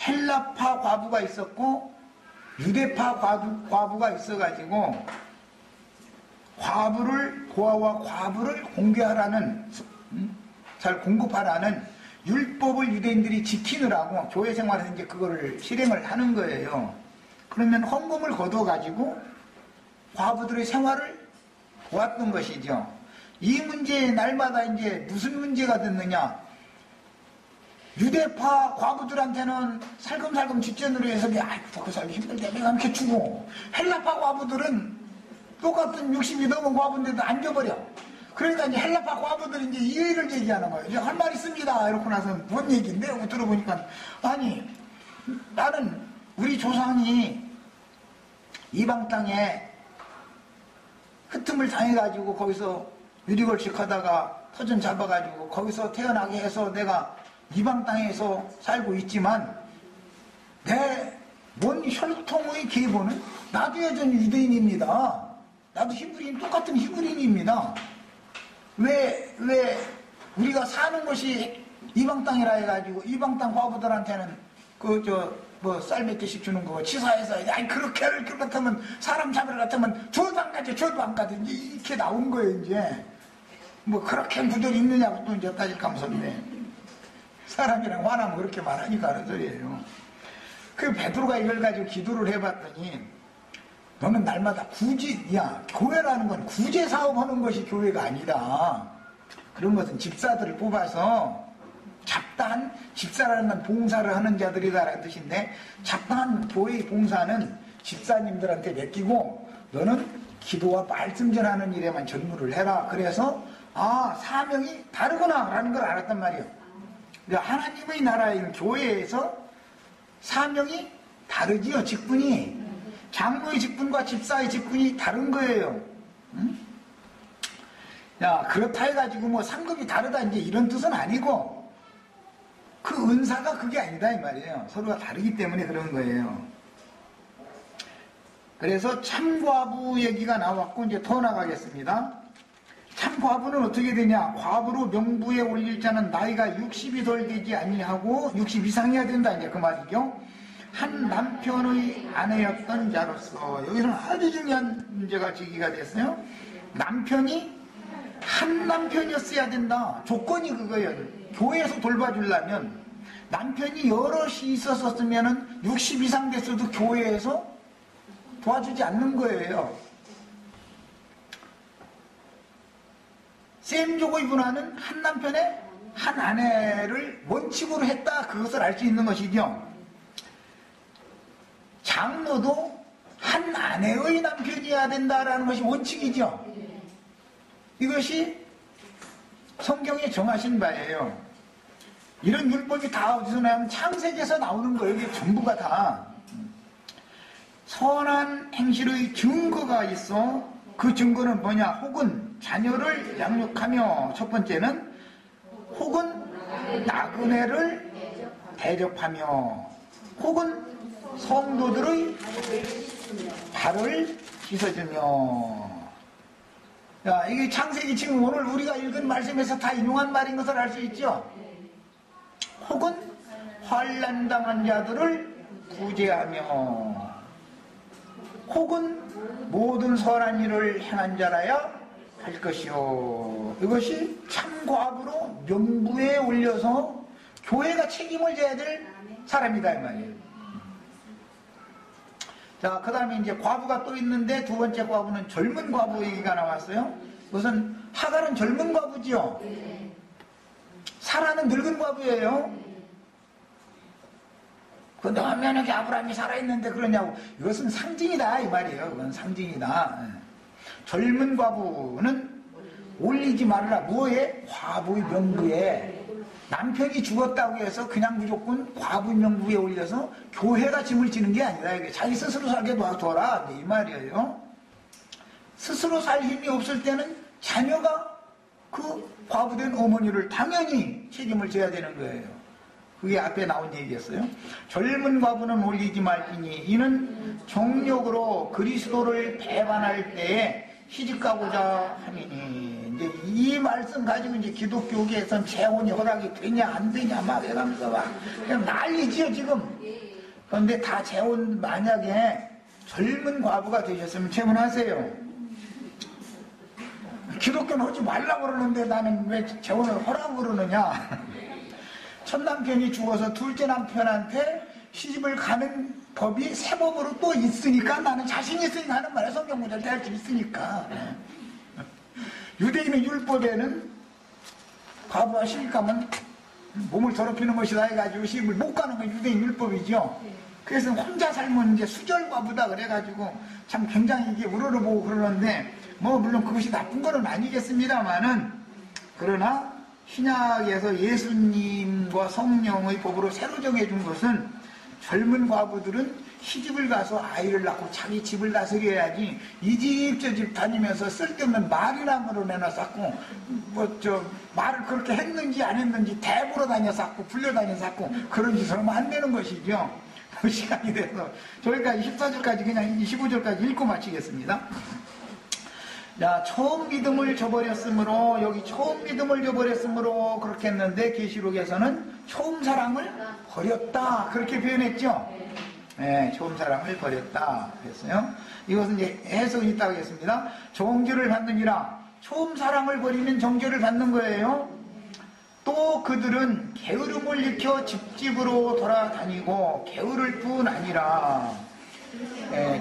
헬라파 과부가 있었고 유대파 과부가 있어가지고 고아와 과부를 공개하라는, 잘 공급하라는 율법을 유대인들이 지키느라고 교회 생활에서 이제 그거를 실행을 하는 거예요. 그러면 헌금을 거둬가지고 과부들의 생활을 도왔던 것이죠. 이 문제에 날마다 이제 무슨 문제가 됐느냐? 유대파 과부들한테는 살금살금 뒷전으로 해서 아이고 그 살기 힘들대 내가 이렇게 주고, 헬라파 과부들은 똑같은 60이 넘은 과부인데도 안 줘버려. 그러니까 이제 헬라파 과부들이 이제 이의를 얘기하는 거예요. 이제 할 말 있습니다. 이러고 나서 뭔 얘기인데? 하고 들어보니까 아니 나는 우리 조상이 이방 땅에 흩음을 당해가지고 거기서 유리걸식 하다가 터전 잡아가지고 거기서 태어나게 해서 내가 이방 땅에서 살고 있지만 내 뭔 혈통의 계보는 나도 여전히 유대인입니다. 나도 히브리인, 똑같은 히브리인입니다. 왜 우리가 사는 곳이 이방 땅이라 해가지고 이방 땅 과부들한테는 뭐 쌀 몇 개씩 주는 거 치사해서 아니 그렇게 할 것 같으면 사람 잡으러 같으면 줘도 안 가지 줘도 안 가지 이렇게 나온 거예요. 이제 뭐 그렇게 구절이 있느냐고 또 이제 따질 감소인데 사람이랑 화나면 그렇게 말하니까 하는 소리예요. 그 베드로가 이걸 가지고 기도를 해봤더니 너는 날마다 교회라는 건 구제 사업하는 것이 교회가 아니다. 그런 것은 집사들을 뽑아서 잡다한 집사라는 건 봉사를 하는 자들이다라는 뜻인데 잡다한 교회의 봉사는 집사님들한테 맡기고 너는 기도와 말씀 전하는 일에만 전무를 해라. 그래서 사명이 다르구나 라는 걸 알았단 말이에요. 하나님의 나라인 교회에서 사명이 다르지요. 직분이 장로의 직분과 집사의 직분이 다른 거예요. 응? 그렇다 해가지고 뭐 상급이 다르다 이제 이런 뜻은 아니고 그 은사가 그게 아니다 이 말이에요. 서로가 다르기 때문에 그런 거예요. 그래서 참과부 얘기가 나왔고 이제 더 나가겠습니다. 참과부는 어떻게 되냐? 과부로 명부에 올릴 자는 나이가 60이 덜 되지 아니하고 60 이상이어야 된다 이제 그 말이죠. 한 남편의 아내였던 자로서 여기서는 아주 중요한 문제가 제기가 됐어요. 남편이 한 남편이었어야 된다. 조건이 그거예요. 교회에서 돌봐주려면 남편이 여럿이 있었으면 60 이상 됐어도 교회에서 도와주지 않는 거예요. 셈조고의 문화는 한 남편의 한 아내를 원칙으로 했다. 그것을 알 수 있는 것이죠. 장로도 한 아내의 남편이어야 된다라는 것이 원칙이죠. 이것이 성경에 정하신 바예요. 이런 율법이 다 어디서 나오면 창세기에서 나오는 거예요. 이게 전부가 다. 선한 행실의 증거가 있어. 그 증거는 뭐냐? 혹은 자녀를 양육하며, 첫 번째는 혹은 나그네를 대접하며, 혹은 성도들의 발을 씻어주며. 이게 창세기 지금 오늘 우리가 읽은 말씀에서 다 인용한 말인 것을 알 수 있죠. 혹은 환난당한 자들을 구제하며, 혹은 모든 선한 일을 행한 자라야 할 것이요. 이것이 참과부로 명부에 올려서 교회가 책임을 져야 될 사람이다 이 말이에요. 자, 그 다음에 이제 과부가 또 있는데 두 번째 과부는 젊은 과부 얘기가 나왔어요. 우선 하갈은 젊은 과부지요. 사라는 늙은 과부예요. 근데 화면에 아브라함이 살아있는데 그러냐고. 이것은 상징이다 이 말이에요. 그건 상징이다. 젊은 과부는 올리지 말라. 뭐에? 과부의 명부에. 남편이 죽었다고 해서 그냥 무조건 과부 명부에 올려서 교회가 짐을 지는 게 아니라 이게 자기 스스로 살게 놔둬라 이 말이에요. 스스로 살 힘이 없을 때는 자녀가 그 과부된 어머니를 당연히 책임을 져야 되는 거예요. 그게 앞에 나온 얘기였어요. 젊은 과부는 올리지 말지니 이는 정욕으로 그리스도를 배반할 때에 시집가고자 함이니. 이제 이 말씀 가지고 이제 기독교계에선 재혼이 허락이 되냐 안 되냐 막 해가면서 막 그냥 난리지요 지금. 그런데 다 재혼 만약에 젊은 과부가 되셨으면 재혼하세요. 기독교는 하지 말라고 그러는데 나는 왜 재혼을 하라고 그러느냐. 첫 남편이 죽어서 둘째 남편한테 시집을 가는 법이 새 법으로 또 있으니까 나는 자신 있으니까 하는 말이야. 성경 구절 할 수 있으니까. 유대인의 율법에는 과부가 시집가면 몸을 더럽히는 것이다 해가지고 시집을 못 가는 건 유대인 율법이죠. 그래서 혼자 살면 이제 수절과부다 그래가지고 참 굉장히 이게 우러러보고 그러는데 뭐 물론 그것이 나쁜 거는 아니겠습니다만은 그러나 신약에서 예수님과 성령의 법으로 새로 정해준 것은 젊은 과부들은 시집을 가서 아이를 낳고 자기 집을 다스려야지 이 집 저 집 다니면서 쓸데없는 말이나 물어내나 쌓고 말을 그렇게 했는지 안 했는지 대보러 다녀 쌓고 불려다녀 쌓고 그런 짓을 하면 안 되는 것이죠. 시간이 돼서 저희까지 14절까지 그냥 15절까지 읽고 마치겠습니다. 자, 처음 믿음을 저버렸으므로, 여기 처음 믿음을 저버렸으므로 그렇게 했는데, 계시록에서는 처음 사랑을 버렸다. 그렇게 표현했죠? 네, 처음 사랑을 버렸다. 그랬어요. 이것은 이제 해석이 있다고 했습니다. 정죄를 받느니라. 처음 사랑을 버리면 정죄를 받는 거예요. 또 그들은 게으름을 일으켜 집집으로 돌아다니고, 게으를 뿐 아니라,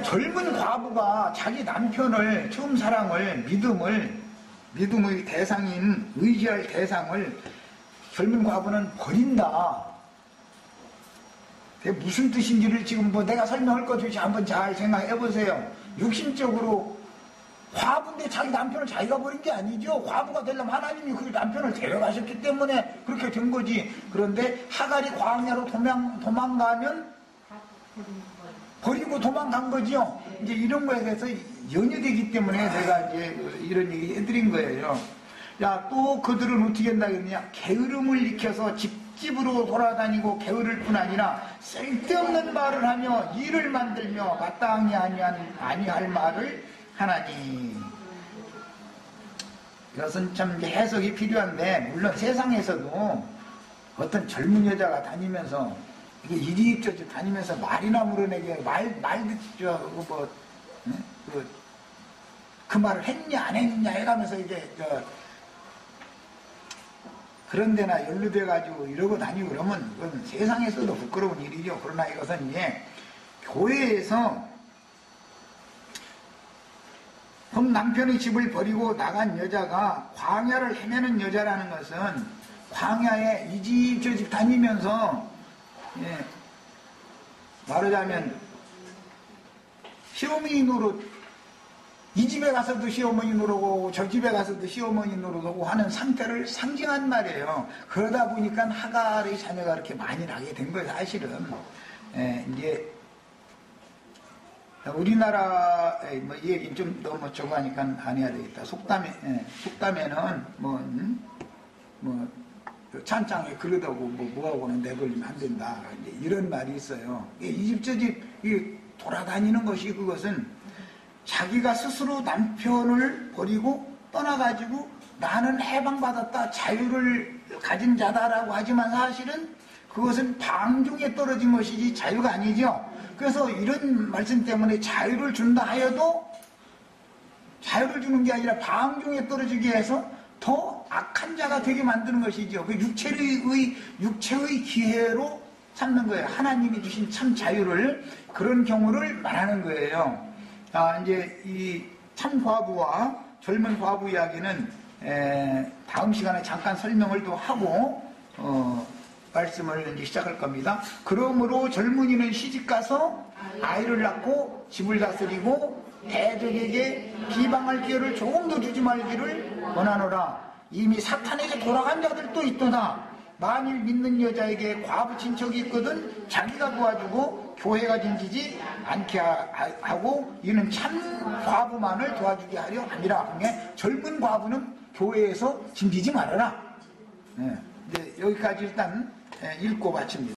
젊은 과부가 자기 남편을 처음 사랑을 믿음의 대상인 의지할 대상을 젊은 과부는 버린다. 그게 무슨 뜻인지를 지금 뭐 내가 설명할 것 없이 한번 잘 생각해 보세요. 육신적으로 과부인데 자기 남편을 자기가 버린 게 아니죠. 과부가 되려면 하나님이 그 남편을 데려가셨기 때문에 그렇게 된 거지. 그런데 하갈이 광야로 도망가면 버리고 도망간 거죠. 이제 이런 거에 대해서 연유되기 때문에 내가 이제 이런 얘기 해드린 거예요. 야, 또 그들은 어떻게 한다 그러냐? 게으름을 일으켜서 집집으로 돌아다니고 게으를 뿐 아니라 쓸데없는 말을 하며 일을 만들며 마땅히 아니할 말을 하나니. 이것은 참 해석이 필요한데, 물론 세상에서도 어떤 젊은 여자가 다니면서 이게 이리저리 다니면서 말이나 물어내게 그 말을 했냐 안 했냐 해가면서 이제 그런 데나 연루돼 가지고 이러고 다니고 그러면 그건 세상에서도 부끄러운 일이죠. 그러나 이것은 이제 교회에서 남편의 집을 버리고 나간 여자가 광야를 헤매는 여자라는 것은 광야에 이 집 저 집 다니면서 말하자면 시어머니 노릇, 이 집에 가서도 시어머니 노릇하고 저 집에 가서도 시어머니 노릇하고 하는 상태를 상징한 말이에요. 그러다 보니까 하갈의 자녀가 그렇게 많이 나게 된 거예요. 사실은 이제 우리나라에 뭐 이 얘기 좀 너무 저거 하니까 안 해야 되겠다. 속담에는 찬장에 그릇하고 뭐하고는 내걸리면 안 된다. 이런 말이 있어요. 이 집 저 집 돌아다니는 것이, 그것은 자기가 스스로 남편을 버리고 떠나가지고 나는 해방받았다, 자유를 가진 자다라고 하지만 사실은 그것은 방종에 떨어진 것이지 자유가 아니죠. 그래서 이런 말씀 때문에 자유를 준다 하여도 자유를 주는 게 아니라 방종에 떨어지게 해서 더 악한 자가 되게 만드는 것이죠. 그 육체의 기회로 삼는 거예요. 하나님이 주신 참 자유를, 그런 경우를 말하는 거예요. 이제 이 참 과부와 젊은 과부 이야기는 다음 시간에 잠깐 설명을 또 하고 말씀을 이제 시작할 겁니다. 그러므로 젊은이는 시집가서 아이를 낳고 집을 다스리고 대적에게 비방할 기회를 조금 더 주지 말기를 원하노라. 이미 사탄에게 돌아간 자들도 있도다. 만일 믿는 여자에게 과부 친척이 있거든 자기가 도와주고 교회가 짐지지 않게 하고 이는 참 과부만을 도와주게 하려 함이라. 젊은 과부는 교회에서 짐지지 말아라. 이제 여기까지 일단 읽고 마칩니다.